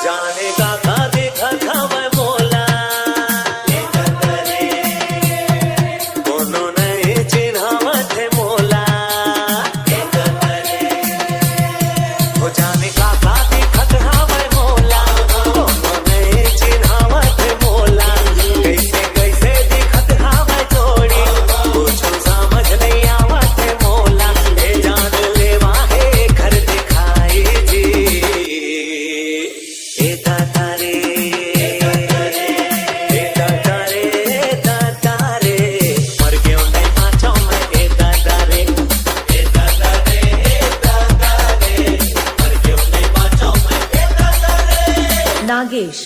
जाने का देखा था मैं मोला कोनो नहीं चिन्हावत है मोला हो जाने का देखा था मैं मोला कोनो नहीं चिन्हावत है मोला कैसे कैसे दिखत हा मैं जोड़ी कुछ समझ नहीं आवत है मोला ए जान लेवा है घर दिखाई जी ए दादा रे मर क्यों नहीं पाछो मैं ए दादा रे मर क्यों नहीं पाछो मैं ए दादा रे नागेश